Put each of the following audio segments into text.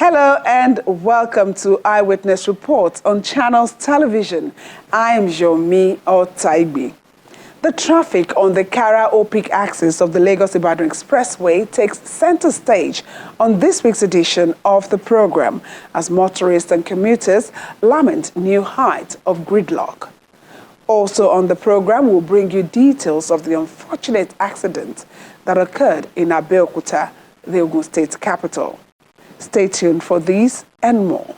Hello and welcome to Eyewitness Reports on Channels Television. I am Yomi Otaibi. The traffic on the Kara-Opic axis of the Lagos-Ibadan Expressway takes center stage on this week's edition of the program as motorists and commuters lament new heights of gridlock. Also on the program, we'll bring you details of the unfortunate accident that occurred in Abeokuta, the Ogun State capital. Stay tuned for these and more.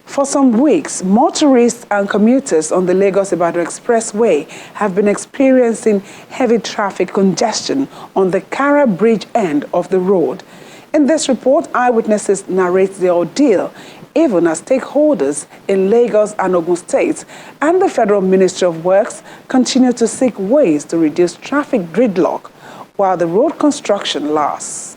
For some weeks, motorists and commuters on the Lagos-Ibadan Expressway have been experiencing heavy traffic congestion on the Kara Bridge end of the road. In this report, eyewitnesses narrate the ordeal, even as stakeholders in Lagos and Ogun State and the Federal Ministry of Works continue to seek ways to reduce traffic gridlock while the road construction lasts.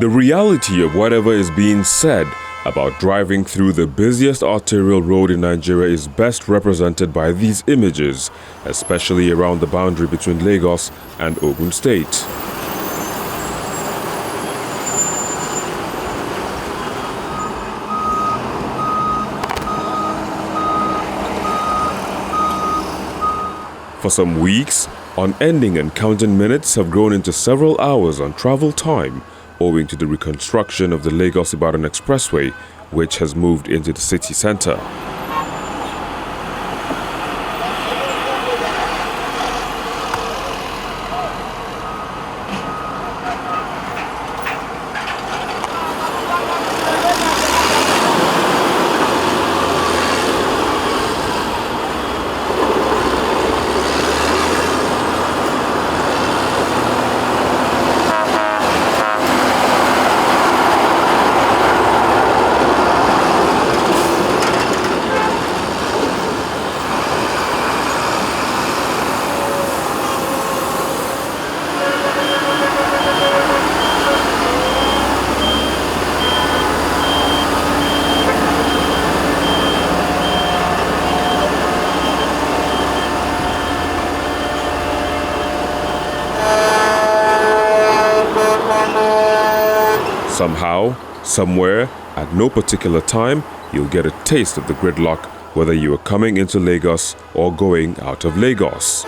The reality of whatever is being said about driving through the busiest arterial road in Nigeria is best represented by these images, especially around the boundary between Lagos and Ogun State. For some weeks, unending and counting minutes have grown into several hours on travel time, owing to the reconstruction of the Lagos-Ibadan Expressway, which has moved into the city center. Somehow, somewhere, at no particular time, you'll get a taste of the gridlock, whether you are coming into Lagos or going out of Lagos.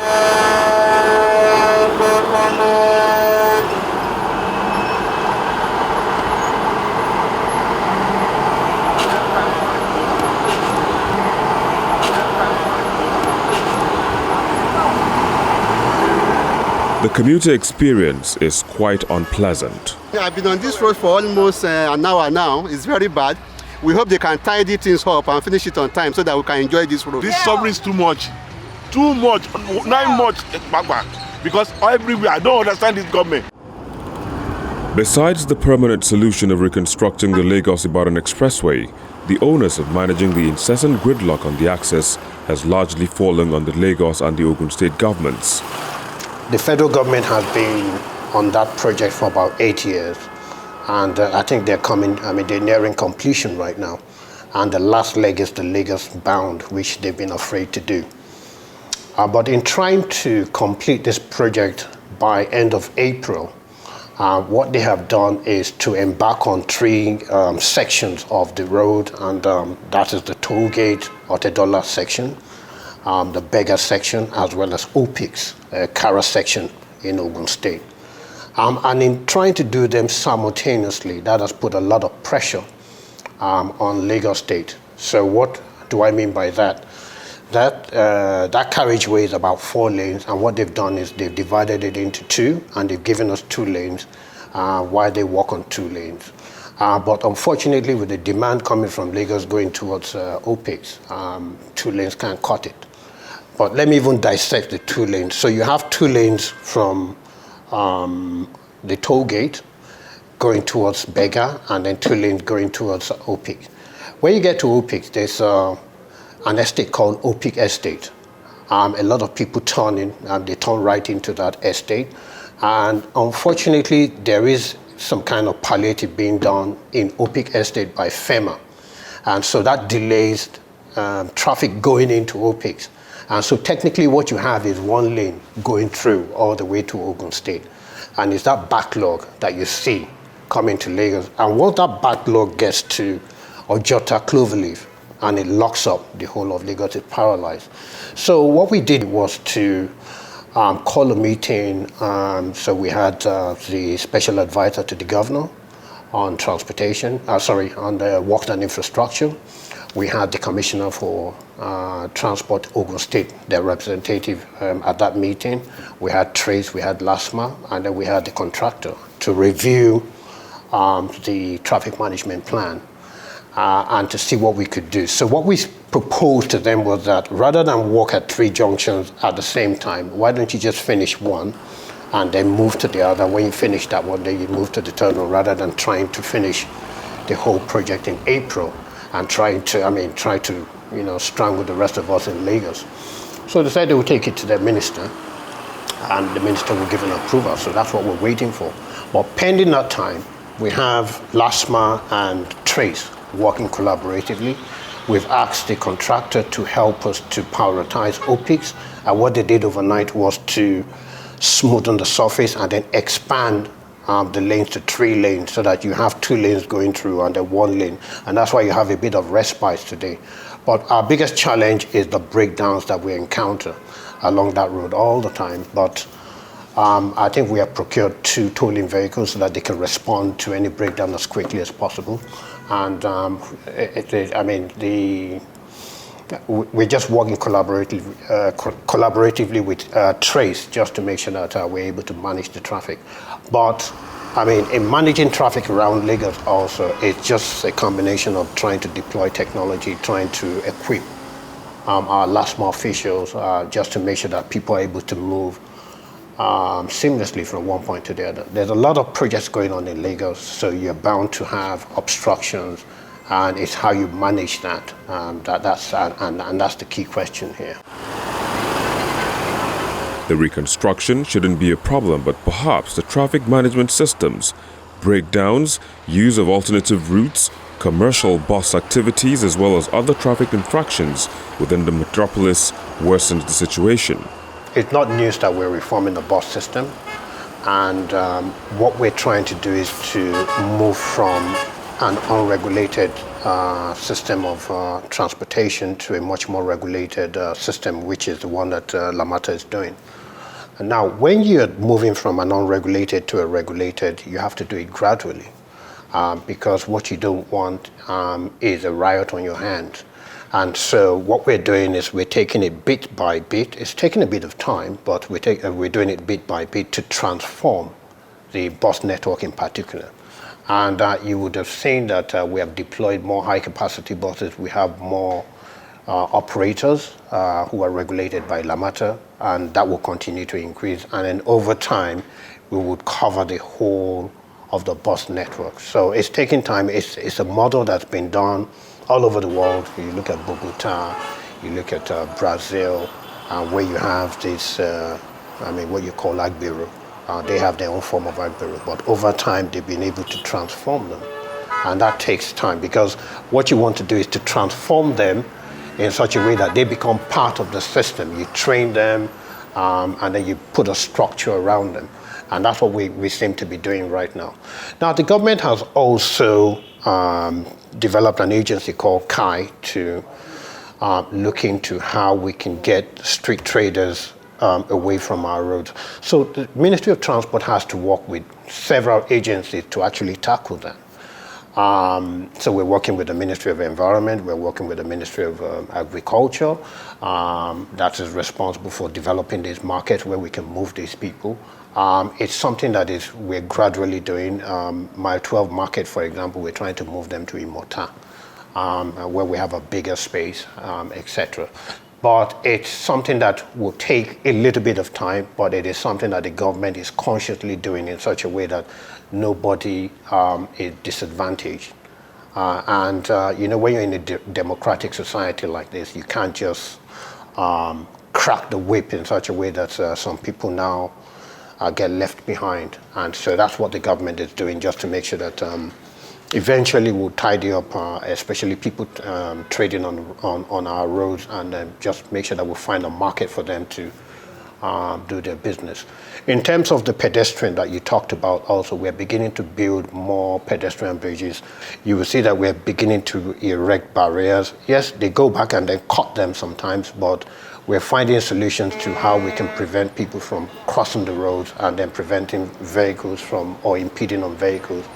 The commuter experience is quite unpleasant. I've been on this road for almost an hour now. It's very bad. We hope they can tidy things up and finish it on time so that we can enjoy this road. This suffering is too much, not much, because everywhere, I don't understand this government. Besides the permanent solution of reconstructing the Lagos-Ibadan Expressway, the onus of managing the incessant gridlock on the axis has largely fallen on the Lagos and the Ogun State governments. The federal government has been on that project for about 8 years, and I think they're nearing completion right now. And the last leg is the Lagos bound, which they've been afraid to do. But in trying to complete this project by end of April, what they have done is to embark on 3 sections of the road, and that is the toll gate Otedola section, the Beggar section, as well as Opic's Kara section in Ogun State. And in trying to do them simultaneously, that has put a lot of pressure on Lagos State. So what do I mean by that? That carriageway is about 4 lanes, and what they've done is they've divided it into 2, and they've given us 2 lanes while they walk on 2 lanes. But unfortunately, with the demand coming from Lagos going towards Opic's, 2 lanes can't cut it. But let me even dissect the 2 lanes. So you have 2 lanes from the toll gate going towards Beggar, and then 2 lanes going towards Opic. When you get to Opic, there's an estate called Opic Estate. A lot of people turn in, they turn right into that estate. And unfortunately, there is some kind of palliative being done in Opic Estate by FEMA. And so that delays traffic going into Opic. And so technically what you have is 1 lane going through all the way to Ogun State. And it's that backlog that you see coming to Lagos. And once that backlog gets to Ojota Cloverleaf, and it locks up the whole of Lagos, it's paralyzed. So what we did was to call a meeting. So we had the special advisor to the governor on transportation, on the works and infrastructure. We had the commissioner for transport, Ogun State, their representative at that meeting. We had Trace, we had LASMA, and then we had the contractor to review the traffic management plan and to see what we could do. So what we proposed to them was that rather than work at 3 junctions at the same time, why don't you just finish one and then move to the other? When you finish that one, then you move to the third one, rather than trying to finish the whole project in April and try to strangle the rest of us in Lagos. So they decided they would take it to their minister, and the minister will give an approval. So that's what we're waiting for. But pending that time, we have LASMA and Trace working collaboratively. We've asked the contractor to help us to prioritize OPICs, and what they did overnight was to smoothen the surface and then expand the lanes to 3 lanes, so that you have 2 lanes going through and then 1 lane. And that's why you have a bit of respite today. But our biggest challenge is the breakdowns that we encounter along that road all the time. But I think we have procured 2 tolling vehicles so that they can respond to any breakdown as quickly as possible. And we're just working collaboratively with Trace, just to make sure that we're able to manage the traffic. But in managing traffic around Lagos also, it's just a combination of trying to deploy technology, trying to equip our LASMA officials just to make sure that people are able to move seamlessly from one point to the other. There's a lot of projects going on in Lagos, so you're bound to have obstructions, and it's how you manage that. That's the key question here. The reconstruction shouldn't be a problem, but perhaps the traffic management systems, breakdowns, use of alternative routes, commercial bus activities, as well as other traffic infractions within the metropolis worsens the situation. It's not news that we're reforming the bus system, and what we're trying to do is to move from an unregulated system of transportation to a much more regulated system, which is the one that Lament is doing. And now, when you're moving from an unregulated to a regulated, you have to do it gradually, because what you don't want is a riot on your hands. And so what we're doing is we're taking it bit by bit. It's taking a bit of time, but we're doing it bit by bit to transform the bus network in particular. And you would have seen that we have deployed more high-capacity buses. We have more operators who are regulated by Lamata, and that will continue to increase. And then over time, we would cover the whole of the bus network. So it's taking time. It's a model that's been done all over the world. You look at Bogota, you look at Brazil, where you have this, what you call Agbero. They have their own form of Agbero, but over time they've been able to transform them. And that takes time, because what you want to do is to transform them in such a way that they become part of the system. You train them, and then you put a structure around them. And that's what we seem to be doing right now. Now, the government has also developed an agency called KAI to look into how we can get street traders away from our roads. So the Ministry of Transport has to work with several agencies to actually tackle that. So we're working with the Ministry of Environment, we're working with the Ministry of Agriculture, that is responsible for developing these markets where we can move these people. It's something that we're gradually doing. Mile 12 market, for example, we're trying to move them to Imota, where we have a bigger space, etc. But it's something that will take a little bit of time, but it is something that the government is consciously doing in such a way that nobody is disadvantaged. When you're in a democratic society like this, you can't just crack the whip in such a way that some people now get left behind. And so that's what the government is doing, just to make sure that eventually we'll tidy up, especially people trading on our roads, and just make sure that we'll find a market for them to do their business. In terms of the pedestrian that you talked about also, we're beginning to build more pedestrian bridges. You will see that we're beginning to erect barriers. Yes, they go back and then cut them sometimes, but we're finding solutions to how we can prevent people from crossing the roads and then preventing vehicles from, or impeding on vehicles,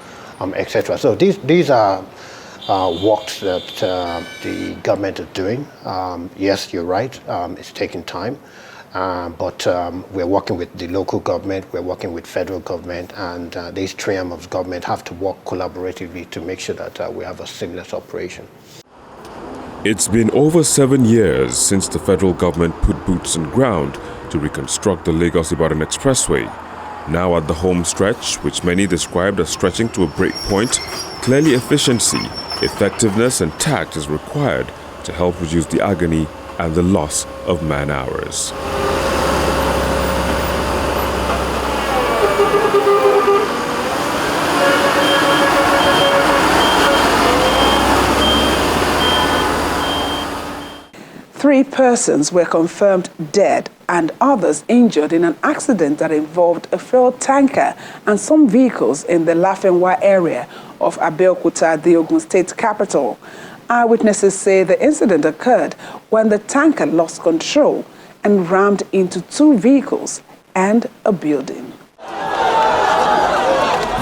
etc. So these are works that the government is doing. Yes, you're right, it's taking time. But we're working with the local government, we're working with federal government, and these three arms of government have to work collaboratively to make sure that we have a seamless operation. It's been over 7 years since the federal government put boots on ground to reconstruct the Lagos-Ibadan expressway. Now at the home stretch, which many described as stretching to a break point, clearly efficiency, effectiveness and tact is required to help reduce the agony and the loss of man-hours. Three persons were confirmed dead and others injured in an accident that involved a fuel tanker and some vehicles in the Lafenwa area of Abeokuta, the Ogun State capital. Eyewitnesses say the incident occurred when the tanker lost control and rammed into two vehicles and a building.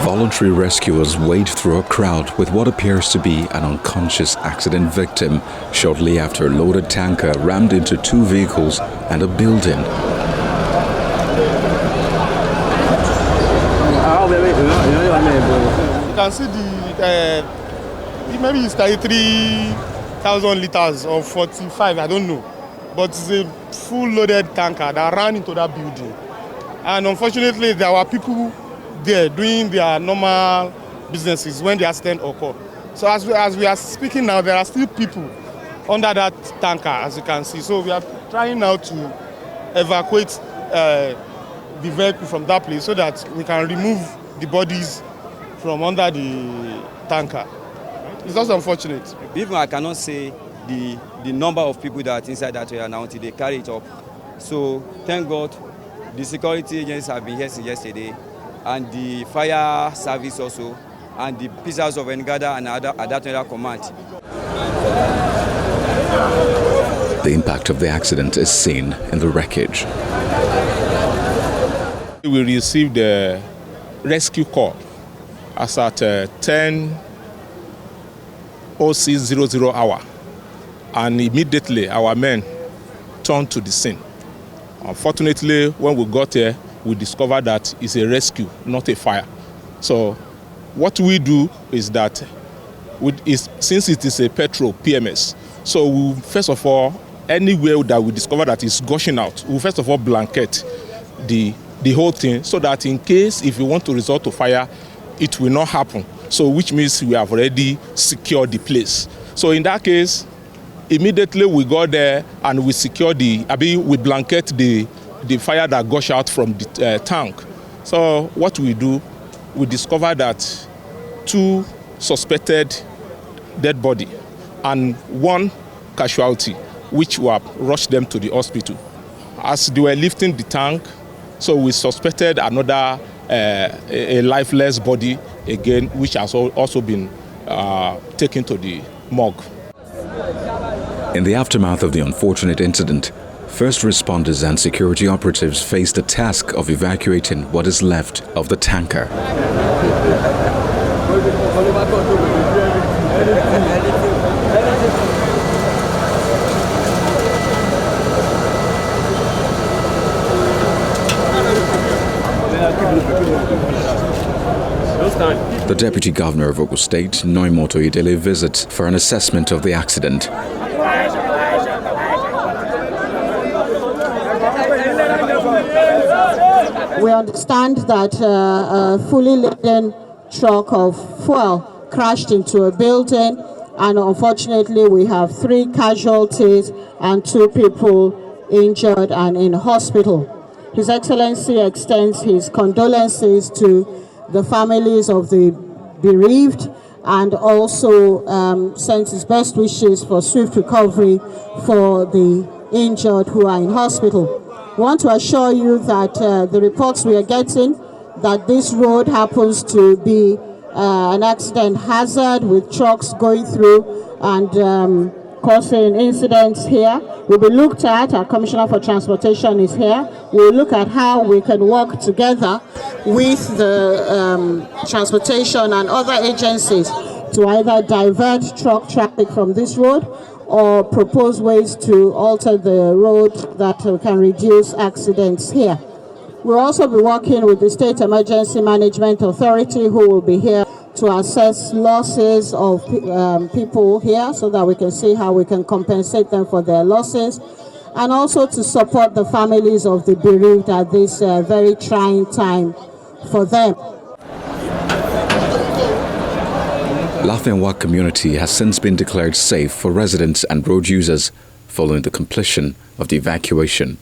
Voluntary rescuers wade through a crowd with what appears to be an unconscious accident victim shortly after a loaded tanker rammed into two vehicles and a building. You can see maybe it's 33,000 liters or 45, I don't know. But it's a full loaded tanker that ran into that building. And unfortunately, there were people there doing their normal businesses when the accident occurred. So as we are speaking now, there are still people under that tanker, as you can see. So we are trying now to evacuate the vehicle from that place so that we can remove the bodies from under the tanker. It's just unfortunate. Even I cannot say the number of people that are inside that area now until they carry it up. So thank God the security agents have been here since yesterday, and the fire service also, and the pieces of Ngada and Adapted Command. The impact of the accident is seen in the wreckage. We received a rescue call as at 10:06:00 hour, and immediately our men turned to the scene. Unfortunately, when we got here, we discovered that it's a rescue, not a fire. So what we do is that, since it is a petrol PMS, so we, first of all, anywhere that we discover that is gushing out, we first of all blanket the whole thing so that in case if we want to resort to fire, it will not happen. So which means we have already secured the place. So in that case, immediately we go there and we secure we blanket the fire that gush out from the tank. So what we do, we discover that 2 suspected dead body and 1 casualty, which we have rushed them to the hospital. As they were lifting the tank, so we suspected another a lifeless body again, which has also been taken to the morgue. In the aftermath of the unfortunate incident, first responders and security operatives faced the task of evacuating what is left of the tanker. The Deputy Governor of Ogun State, Noimoto Idele, visits for an assessment of the accident. We understand that a fully laden truck of fuel crashed into a building, and unfortunately we have 3 casualties and 2 people injured and in hospital. His Excellency extends his condolences to the families of the bereaved and also sends his best wishes for swift recovery for the injured who are in hospital. We want to assure you that the reports we are getting that this road happens to be an accident hazard with trucks going through and causing incidents here will be looked at. Our Commissioner for Transportation is here. We'll look at how we can work together with the transportation and other agencies to either divert truck traffic from this road or propose ways to alter the road that can reduce accidents here. We'll also be working with the State Emergency Management Authority, who will be here to assess losses of people here so that we can see how we can compensate them for their losses, and also to support the families of the bereaved at this very trying time for them. Lafenwa community has since been declared safe for residents and road users following the completion of the evacuation.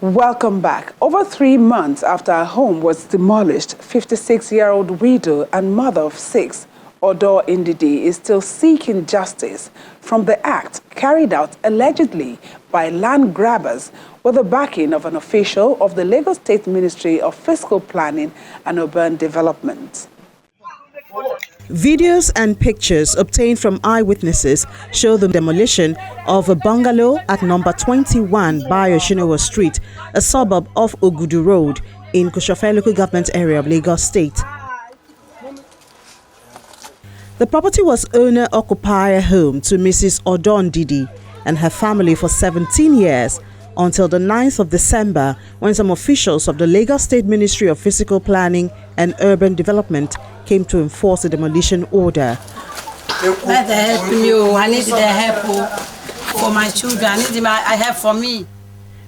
Welcome back. Over 3 months after her home was demolished, 56-year-old widow and mother of 6, Odo Ndidi, is still seeking justice from the act carried out allegedly by land grabbers with the backing of an official of the Lagos State Ministry of Fiscal Planning and Urban Development. Videos and pictures obtained from eyewitnesses show the demolition of a bungalow at number 21 Bayo-Shinowa Street, a suburb of Ogudu Road in Kushofe local government area of Lagos State. The property was owner-occupier home to Mrs. Odon Didi and her family for 17 years until the 9th of December, when some officials of the Lagos State Ministry of Physical Planning and Urban Development came to enforce the demolition order. I need the help for my children. I need the help for me.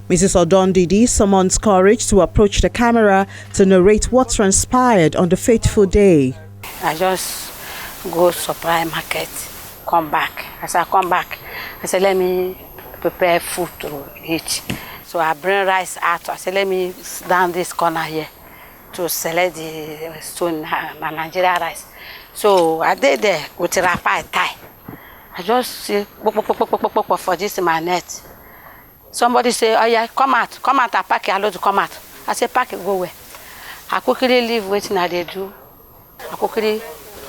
Mrs. Odon Didi summons courage to approach the camera to narrate what transpired on the fateful day. I just go supply market, come back. As I come back, I said, let me prepare food to eat. So I bring rice out. I said, let me down this corner here to select the stone Nigeria rice. So I did there with a wrapper I tie. I just say for this in my net. Somebody say, oh yeah, come out, I pack it, I load to come out. I say, pack it, go away. I quickly leave waiting I they do. I quickly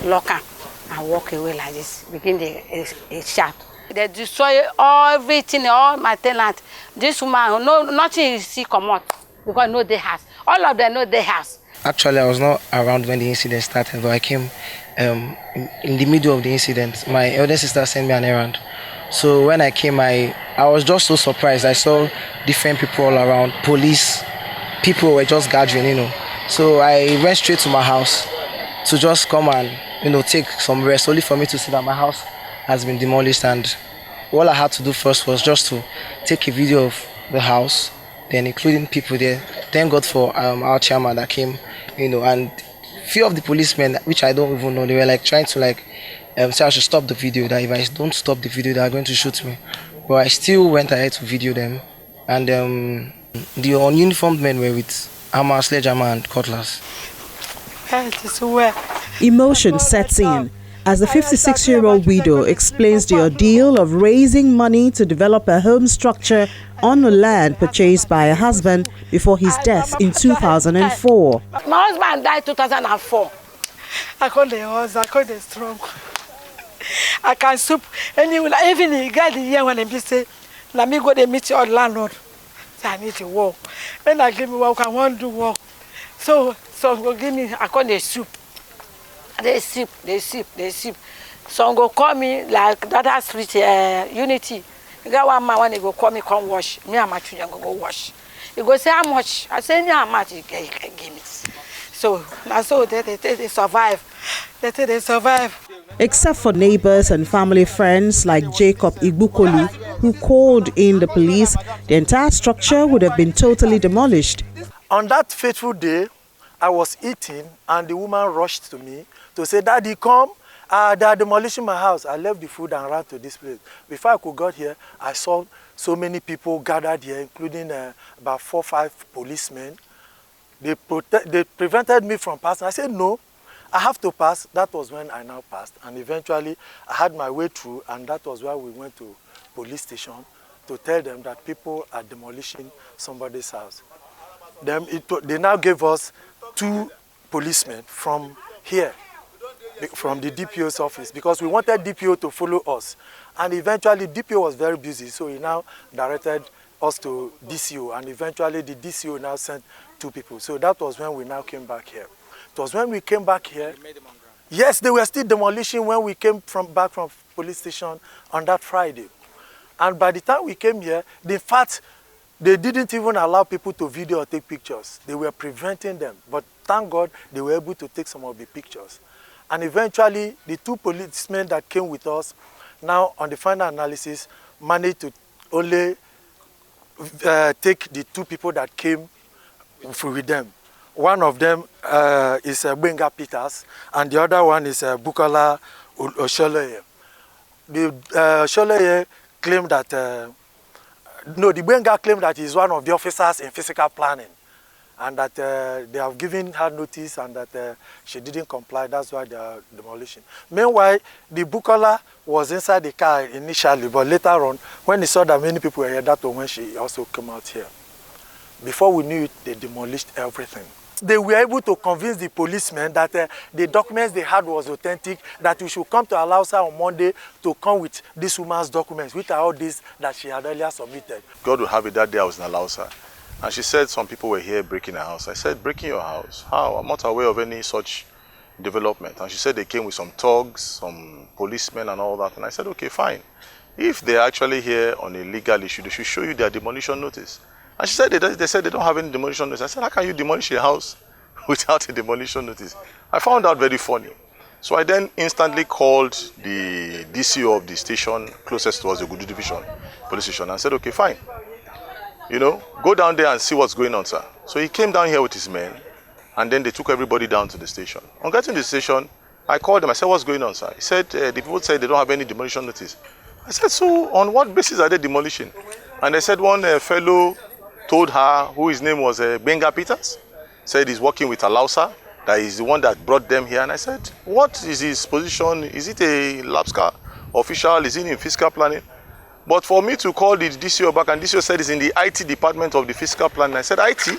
lock up and walk away like this, begin the shout. They destroy everything, all my tenant. This woman, no, nothing is see come out because no they house. All of them know their house. Actually, I was not around when the incident started, but I came in the middle of the incident. My elder sister sent me an errand. So when I came, I was just so surprised. I saw different people all around, police, people were just gathering, you know. So I went straight to my house to just come and, you know, take some rest, only for me to see that my house has been demolished. And all I had to do first was just to take a video of the house, then including people there. Thank God for our chairman that came, you know, and few of the policemen, which I don't even know, they were like trying to like say I should stop the video, that if I don't stop the video, they are going to shoot me. But I still went ahead to video them, and the ununiformed men were with hammer, sledgehammer, and cutlass. Emotion sets in as the 56-year-old widow explains the ordeal of raising money to develop a home structure on the land purchased by her husband before his death in 2004. My husband died in 2004. I call the horse, I call the strong. I can soup anyway, even the guy the year when he say, let me go to meet your landlord. So I need to work. When I give me work, I want to work. So go give me, I call the soup. They sip. Some go call me like that street Unity. You got one man when they go call me, come wash. Me and my children go wash. You go say how much? I say how much you can give me. So that's so they survive. They survive. Except for neighbors and family friends like Jacob Igbukolu, who called in the police, the entire structure would have been totally demolished. On that fateful day, I was eating and the woman rushed to me to say, Daddy, come. They are demolishing my house. I left the food and ran to this place. Before I could get here, I saw so many people gathered here, including about 4 or 5 policemen. They prevented me from passing. I said, no, I have to pass. That was when I now passed. And eventually, I had my way through, and that was where we went to police station to tell them that people are demolishing somebody's house. They now gave us 2 policemen from here, from the DPO's office, because we wanted DPO to follow us. And eventually DPO was very busy, so he now directed us to DCO, and eventually the DCO now sent 2 people. So that was when we now came back here. It was when we came back here. They made them on ground. Yes, they were still demolishing when we came back from police station on that Friday. And by the time we came here, in fact, they didn't even allow people to video or take pictures. They were preventing them. But thank God they were able to take some of the pictures. And eventually, the 2 policemen that came with us, now on the final analysis, managed to only take the 2 people that came with them. One of them is Benga Peters, and the other one is Bukola Osholeye. The Osholeye claimed that, the Benga claimed that he's one of the officers in physical planning, and that they have given her notice and that she didn't comply. That's why they are demolishing. Meanwhile, the Bukola was inside the car initially, but later on, when he saw that many people were here, that was when she also came out here. Before we knew it, they demolished everything. They were able to convince the policemen that the documents they had was authentic, that we should come to Alausa on Monday to come with this woman's documents, which are all these that she had earlier submitted. God will have it, that day I was in Alausa, and she said some people were here breaking her house. I said, breaking your house? How? I'm not aware of any such development. And she said they came with some thugs, some policemen and all that. And I said, okay, fine. If they're actually here on a legal issue, they should show you their demolition notice. And she said they said they don't have any demolition notice. I said, how can you demolish a house without a demolition notice? I found that very funny. So I then instantly called the DCO of the station closest to us, the Gudu Division police station, and said, okay, fine. You know, go down there and see what's going on, sir. So he came down here with his men, and then they took everybody down to the station. On getting to the station, I called him. I said, what's going on, sir? He said, the people said they don't have any demolition notice. I said, so on what basis are they demolishing? And they said one fellow told her, who his name was Benga Peters, said he's working with Alausa, that he's the one that brought them here. And I said, what is his position? Is it a LAPSCA official? Is he in fiscal planning? But for me to call the DCO back, and DCO said it's in the IT department of the fiscal planning. I said, IT?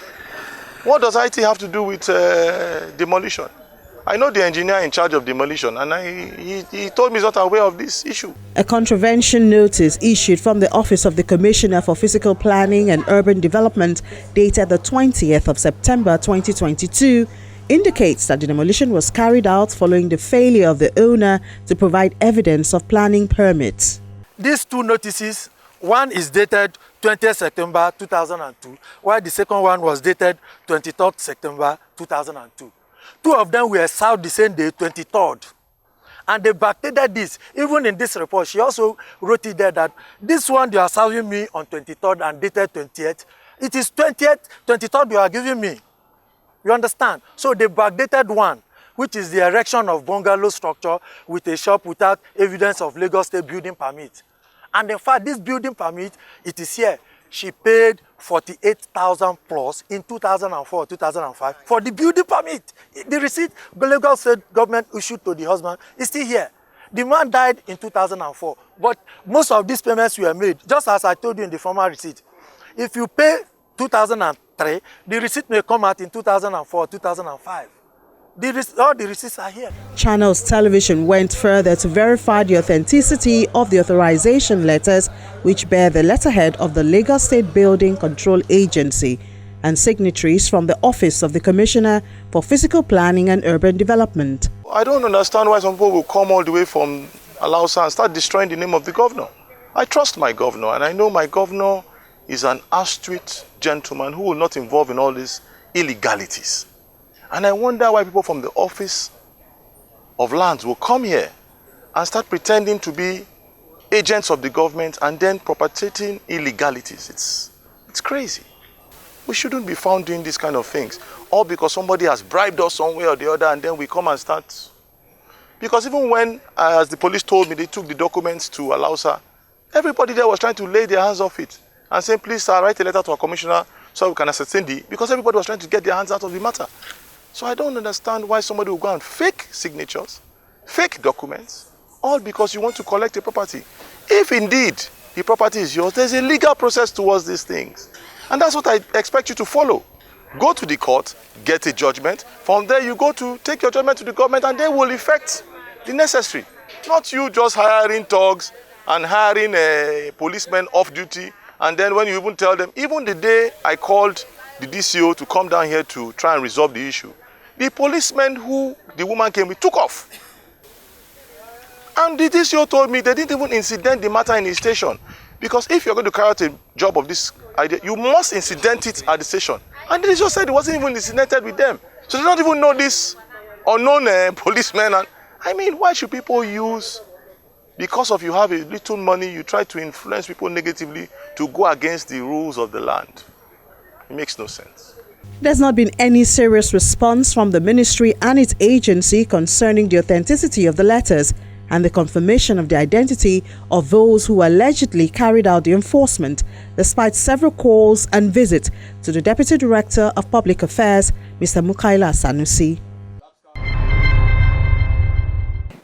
What does IT have to do with demolition? I know the engineer in charge of demolition, and he told me he's not aware of this issue. A contravention notice issued from the Office of the Commissioner for Physical Planning and Urban Development dated the 20th of September 2022 indicates that the demolition was carried out following the failure of the owner to provide evidence of planning permits. These 2 notices, one is dated 20th September 2002, while the second one was dated 23rd September 2002. 2 of them were served the same day, 23rd. And they backdated this. Even in this report, she also wrote it there that this one you are serving me on 23rd and dated 20th. It is 20th, 23rd you are giving me. You understand? So they backdated one, which is the erection of bungalow structure with a shop without evidence of Lagos State building permit. And in fact, this building permit, it is here. She paid 48,000 plus in 2004, 2005 for the building permit. The receipt the Lagos State government issued to the husband is still here. The man died in 2004, but most of these payments were made, just as I told you in the former receipt. If you pay 2003, the receipt may come out in 2004, 2005. All the receipts are here. Channels Television went further to verify the authenticity of the authorization letters, which bear the letterhead of the Lagos State Building Control Agency and signatories from the Office of the Commissioner for Physical Planning and Urban Development. I don't understand why some people will come all the way from Alausa and start destroying the name of the governor. I trust my governor, and I know my governor is an astute gentleman who will not involve in all these illegalities. And I wonder why people from the Office of Lands will come here and start pretending to be agents of the government and then perpetrating illegalities. It's crazy. We shouldn't be found doing these kind of things, all because somebody has bribed us some way or the other, and then we come and start. Because even when, as the police told me, they took the documents to Alausa, everybody there was trying to lay their hands off it and saying, please sir, write a letter to our commissioner so we can ascertain because everybody was trying to get their hands out of the matter. So I don't understand why somebody will go and fake signatures, fake documents, all because you want to collect a property. If indeed the property is yours. There's a legal process towards these things. And that's what I expect you to follow. Go to the court, get a judgment. From there, you go to take your judgment to the government, and they will effect the necessary. Not you just hiring thugs and hiring a policeman off duty, and then when you even tell them, even the day I called the DCO to come down here to try and resolve the issue, the policeman who the woman came with took off. And the DCO told me they didn't even incident the matter in his station. Because if you're going to carry out a job of this idea, you must incident it at the station. And the DCO said it wasn't even incidented with them. So they don't even know this unknown policeman. And I mean, why should people use, because of you have a little money, you try to influence people negatively to go against the rules of the land? It makes no sense. There's not been any serious response from the ministry and its agency concerning the authenticity of the letters and the confirmation of the identity of those who allegedly carried out the enforcement, despite several calls and visits to the Deputy Director of Public Affairs, Mr. Mukaila Sanusi.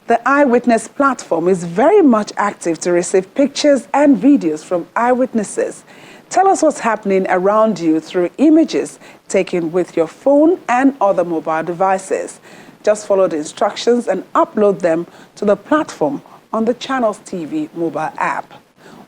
The Eyewitness platform is very much active to receive pictures and videos from eyewitnesses. Tell us what's happening around you through images taken with your phone and other mobile devices. Just follow the instructions and upload them to the platform on the Channels TV mobile app.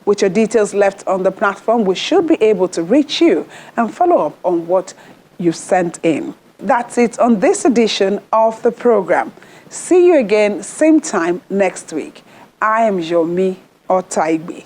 With your details left on the platform, we should be able to reach you and follow up on what you've sent in. That's it on this edition of the program. See you again, same time next week. I am Yomi Otaigbe.